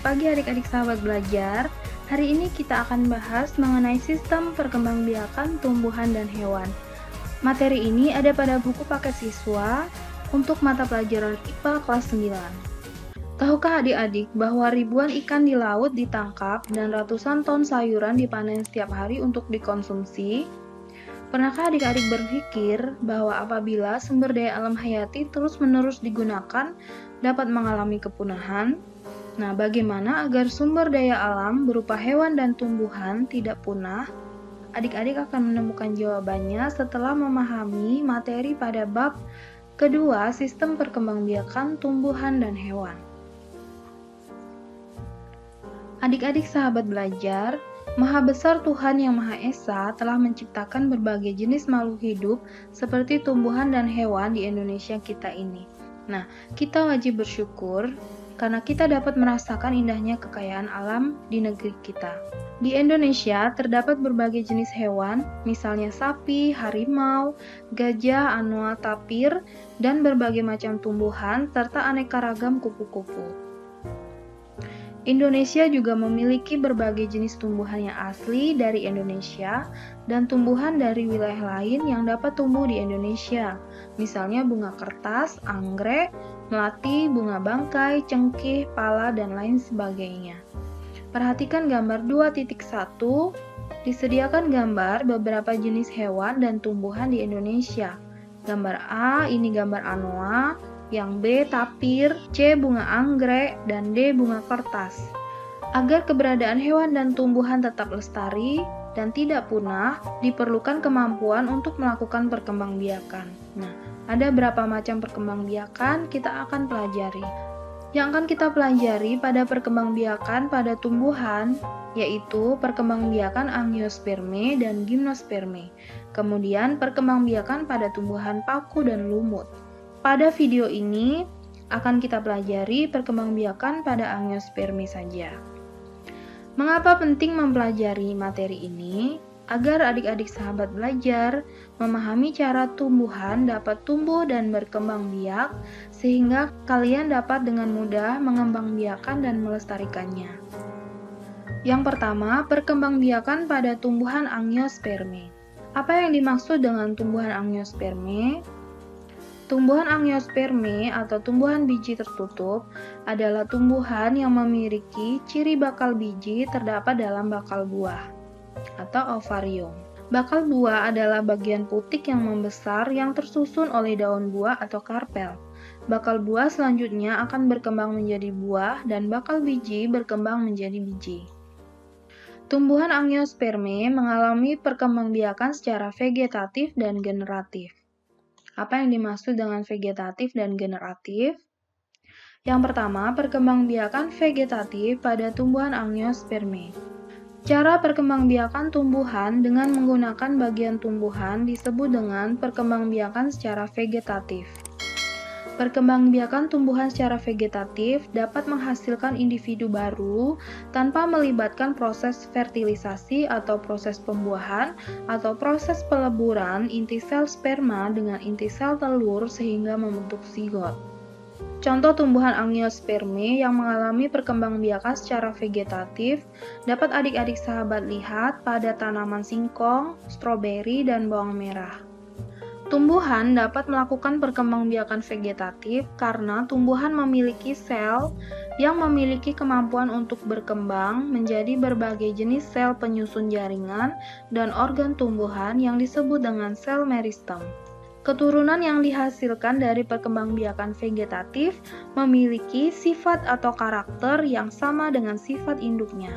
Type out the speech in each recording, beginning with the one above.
pagi adik-adik sahabat belajar. Hari ini kita akan bahas mengenai sistem perkembangbiakan tumbuhan dan hewan. Materi ini ada pada buku paket siswa untuk mata pelajaran IPA kelas 9. Tahukah adik-adik bahwa ribuan ikan di laut ditangkap dan ratusan ton sayuran dipanen setiap hari untuk dikonsumsi? Pernahkah adik-adik berpikir bahwa apabila sumber daya alam hayati terus-menerus digunakan dapat mengalami kepunahan? Nah, bagaimana agar sumber daya alam berupa hewan dan tumbuhan tidak punah? Adik-adik akan menemukan jawabannya setelah memahami materi pada bab kedua, sistem perkembangbiakan tumbuhan dan hewan. Adik-adik sahabat belajar, Maha Besar Tuhan Yang Maha Esa telah menciptakan berbagai jenis makhluk hidup seperti tumbuhan dan hewan di Indonesia kita ini. Nah, kita wajib bersyukur karena kita dapat merasakan indahnya kekayaan alam di negeri kita. Di Indonesia terdapat berbagai jenis hewan, misalnya sapi, harimau, gajah, anoa, tapir, dan berbagai macam tumbuhan, serta aneka ragam kupu-kupu. Indonesia juga memiliki berbagai jenis tumbuhan yang asli dari Indonesia dan tumbuhan dari wilayah lain yang dapat tumbuh di Indonesia, misalnya bunga kertas, anggrek, melati, bunga bangkai, cengkeh, pala, dan lain sebagainya. Perhatikan gambar 2.1, disediakan gambar beberapa jenis hewan dan tumbuhan di Indonesia. Gambar A, ini gambar anoa, yang B, tapir, C, bunga anggrek, dan D, bunga kertas. Agar keberadaan hewan dan tumbuhan tetap lestari dan tidak punah, diperlukan kemampuan untuk melakukan perkembangbiakan. Nah, ada berapa macam perkembangbiakan kita akan pelajari. Yang akan kita pelajari pada perkembangbiakan pada tumbuhan, yaitu perkembangbiakan angiosperme dan gimnosperme. Kemudian perkembangbiakan pada tumbuhan paku dan lumut. Pada video ini akan kita pelajari perkembangbiakan pada angiosperme saja. Mengapa penting mempelajari materi ini? Agar adik-adik sahabat belajar memahami cara tumbuhan dapat tumbuh dan berkembang biak, sehingga kalian dapat dengan mudah mengembangbiakan dan melestarikannya. Yang pertama, perkembangbiakan pada tumbuhan angiosperme. Apa yang dimaksud dengan tumbuhan angiosperme? Tumbuhan angiosperme atau tumbuhan biji tertutup adalah tumbuhan yang memiliki ciri bakal biji terdapat dalam bakal buah atau ovarium. Bakal buah adalah bagian putik yang membesar yang tersusun oleh daun buah atau karpel. Bakal buah selanjutnya akan berkembang menjadi buah dan bakal biji berkembang menjadi biji. Tumbuhan angiosperme mengalami perkembangbiakan secara vegetatif dan generatif. Apa yang dimaksud dengan vegetatif dan generatif? Yang pertama, perkembangbiakan vegetatif pada tumbuhan angiosperme. Cara perkembangbiakan tumbuhan dengan menggunakan bagian tumbuhan disebut dengan perkembangbiakan secara vegetatif. Perkembangbiakan tumbuhan secara vegetatif dapat menghasilkan individu baru tanpa melibatkan proses fertilisasi atau proses pembuahan atau proses peleburan inti sel sperma dengan inti sel telur sehingga membentuk zigot. Contoh tumbuhan angiosperme yang mengalami perkembangbiakan secara vegetatif dapat adik-adik sahabat lihat pada tanaman singkong, stroberi, dan bawang merah. Tumbuhan dapat melakukan perkembangbiakan vegetatif karena tumbuhan memiliki sel yang memiliki kemampuan untuk berkembang menjadi berbagai jenis sel penyusun jaringan dan organ tumbuhan yang disebut dengan sel meristem. Keturunan yang dihasilkan dari perkembangbiakan vegetatif memiliki sifat atau karakter yang sama dengan sifat induknya.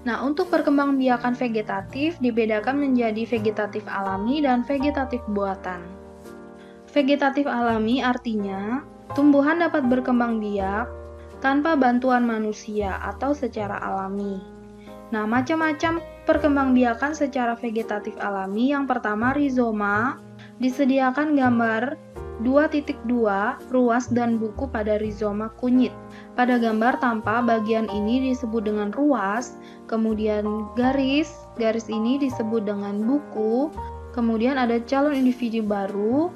Nah, untuk perkembangbiakan vegetatif dibedakan menjadi vegetatif alami dan vegetatif buatan. Vegetatif alami artinya tumbuhan dapat berkembang biak tanpa bantuan manusia atau secara alami. Nah, macam-macam perkembangbiakan secara vegetatif alami. Yang pertama, rizoma. Disediakan gambar 2.2 ruas dan buku pada rizoma kunyit. Pada gambar tampak bagian ini disebut dengan ruas, kemudian garis ini disebut dengan buku, kemudian ada calon individu baru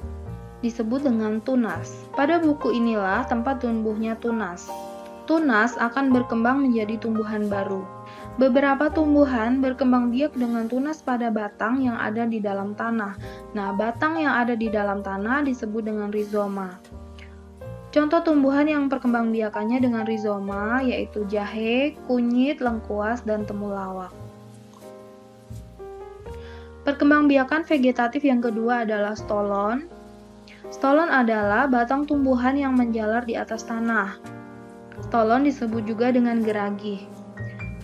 disebut dengan tunas. Pada buku inilah tempat tumbuhnya tunas. tunas akan berkembang menjadi tumbuhan baru. Beberapa tumbuhan berkembang biak dengan tunas pada batang yang ada di dalam tanah. Nah, batang yang ada di dalam tanah disebut dengan rizoma. Contoh tumbuhan yang perkembangbiakannya dengan rizoma yaitu jahe, kunyit, lengkuas, dan temulawak. Perkembangbiakan vegetatif yang kedua adalah stolon. Stolon adalah batang tumbuhan yang menjalar di atas tanah. Stolon disebut juga dengan geragih.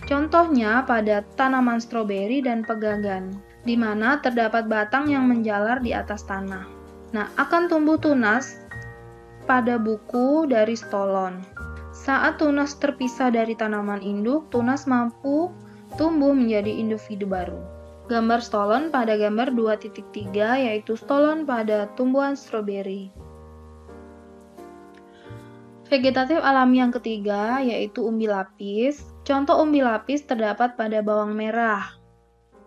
Contohnya pada tanaman stroberi dan pegagan, di mana terdapat batang yang menjalar di atas tanah. Nah, akan tumbuh tunas pada buku dari stolon. Saat tunas terpisah dari tanaman induk, tunas mampu tumbuh menjadi individu baru. Gambar stolon pada gambar 2.3 yaitu stolon pada tumbuhan stroberi. Vegetatif alami yang ketiga yaitu umbi lapis. Contoh umbi lapis terdapat pada bawang merah.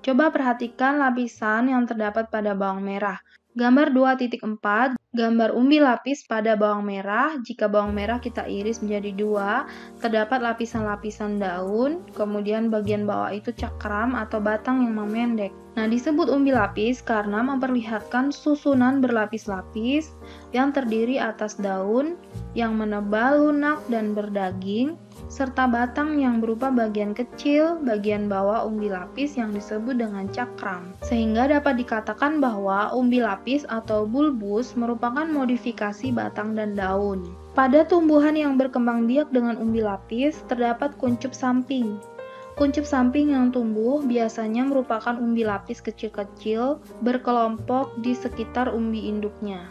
Coba perhatikan lapisan yang terdapat pada bawang merah. Gambar 2.4, gambar umbi lapis pada bawang merah. Jika bawang merah kita iris menjadi dua, terdapat lapisan-lapisan daun, kemudian bagian bawah itu cakram atau batang yang memendek. Nah, disebut umbi lapis karena memperlihatkan susunan berlapis-lapis yang terdiri atas daun yang menebal, lunak, dan berdaging, serta batang yang berupa bagian kecil, bagian bawah umbi lapis yang disebut dengan cakram. Sehingga dapat dikatakan bahwa umbi lapis atau bulbus merupakan modifikasi batang dan daun. Pada tumbuhan yang berkembang biak dengan umbi lapis, terdapat kuncup samping. Kuncup samping yang tumbuh biasanya merupakan umbi lapis kecil-kecil berkelompok di sekitar umbi induknya.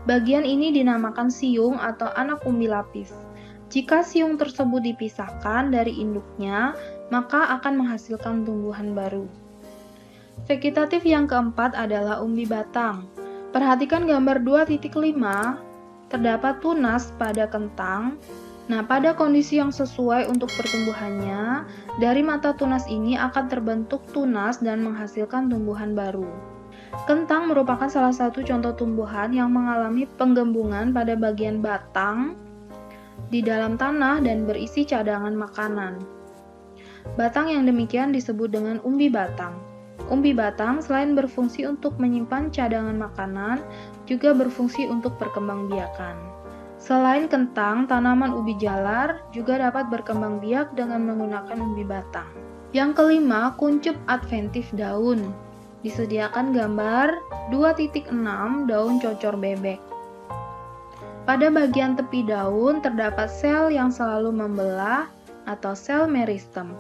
Bagian ini dinamakan siung atau anak umbi lapis. Jika siung tersebut dipisahkan dari induknya, maka akan menghasilkan tumbuhan baru. Vegetatif yang keempat adalah umbi batang. Perhatikan gambar 2.5, terdapat tunas pada kentang. Nah, pada kondisi yang sesuai untuk pertumbuhannya, dari mata tunas ini akan terbentuk tunas dan menghasilkan tumbuhan baru. Kentang merupakan salah satu contoh tumbuhan yang mengalami penggembungan pada bagian batang di dalam tanah dan berisi cadangan makanan. Batang yang demikian disebut dengan umbi batang. Umbi batang selain berfungsi untuk menyimpan cadangan makanan, juga berfungsi untuk perkembangbiakan. Selain kentang, tanaman ubi jalar juga dapat berkembang biak dengan menggunakan umbi batang. Yang kelima, kuncup adventif daun. Disediakan gambar 2.6 daun cocor bebek. Pada bagian tepi daun terdapat sel yang selalu membelah atau sel meristem.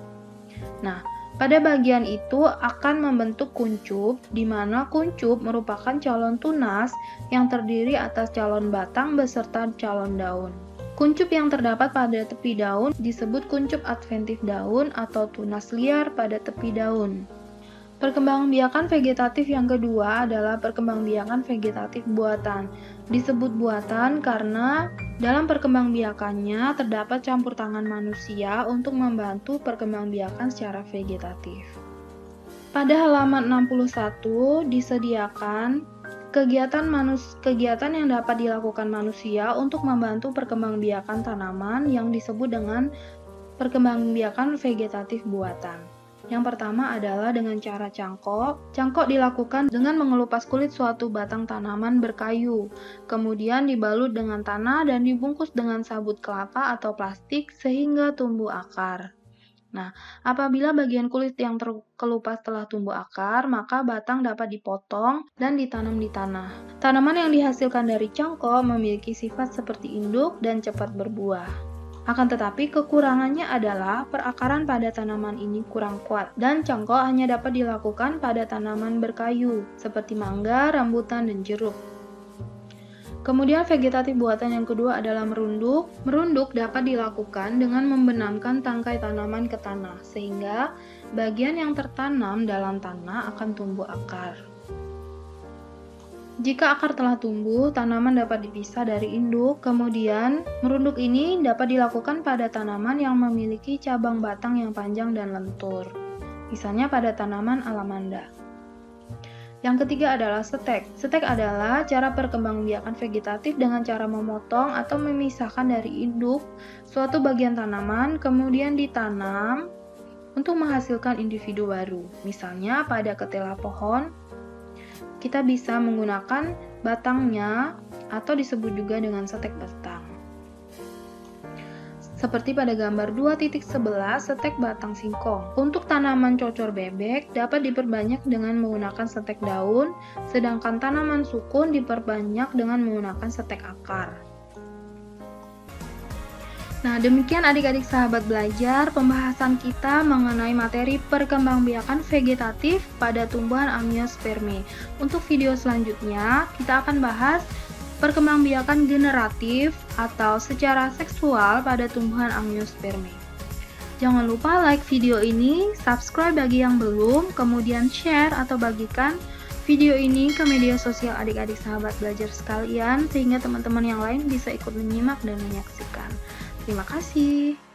Nah, pada bagian itu akan membentuk kuncup, di mana kuncup merupakan calon tunas yang terdiri atas calon batang beserta calon daun. Kuncup yang terdapat pada tepi daun disebut kuncup adventif daun atau tunas liar pada tepi daun. Perkembangbiakan vegetatif yang kedua adalah perkembangbiakan vegetatif buatan. Disebut buatan karena dalam perkembangbiakannya terdapat campur tangan manusia untuk membantu perkembangbiakan secara vegetatif. Pada halaman 61 disediakan kegiatan yang dapat dilakukan manusia untuk membantu perkembangbiakan tanaman yang disebut dengan perkembangbiakan vegetatif buatan. Yang pertama adalah dengan cara cangkok. Cangkok dilakukan dengan mengelupas kulit suatu batang tanaman berkayu, kemudian dibalut dengan tanah dan dibungkus dengan sabut kelapa atau plastik sehingga tumbuh akar. Nah, apabila bagian kulit yang terkelupas telah tumbuh akar, maka batang dapat dipotong dan ditanam di tanah. Tanaman yang dihasilkan dari cangkok memiliki sifat seperti induk dan cepat berbuah. Akan tetapi kekurangannya adalah perakaran pada tanaman ini kurang kuat dan cangkok hanya dapat dilakukan pada tanaman berkayu seperti mangga, rambutan, dan jeruk. Kemudian vegetatif buatan yang kedua adalah merunduk. Merunduk dapat dilakukan dengan membenamkan tangkai tanaman ke tanah sehingga bagian yang tertanam dalam tanah akan tumbuh akar. Jika akar telah tumbuh, tanaman dapat dipisah dari induk. Kemudian, merunduk ini dapat dilakukan pada tanaman yang memiliki cabang batang yang panjang dan lentur. Misalnya pada tanaman alamanda. Yang ketiga adalah stek. Stek adalah cara perkembangbiakan vegetatif dengan cara memotong atau memisahkan dari induk suatu bagian tanaman, kemudian ditanam untuk menghasilkan individu baru. Misalnya pada ketela pohon, kita bisa menggunakan batangnya atau disebut juga dengan stek batang. Seperti pada gambar 2.11 stek batang singkong. Untuk tanaman cocor bebek dapat diperbanyak dengan menggunakan stek daun, sedangkan tanaman sukun diperbanyak dengan menggunakan stek akar. Nah, demikian adik-adik sahabat belajar pembahasan kita mengenai materi perkembangbiakan vegetatif pada tumbuhan Amniospermae. Untuk video selanjutnya, kita akan bahas perkembangbiakan generatif atau secara seksual pada tumbuhan Amniospermae. Jangan lupa like video ini, subscribe bagi yang belum, kemudian share atau bagikan video ini ke media sosial adik-adik sahabat belajar sekalian, sehingga teman-teman yang lain bisa ikut menyimak dan menyaksikan. Terima kasih.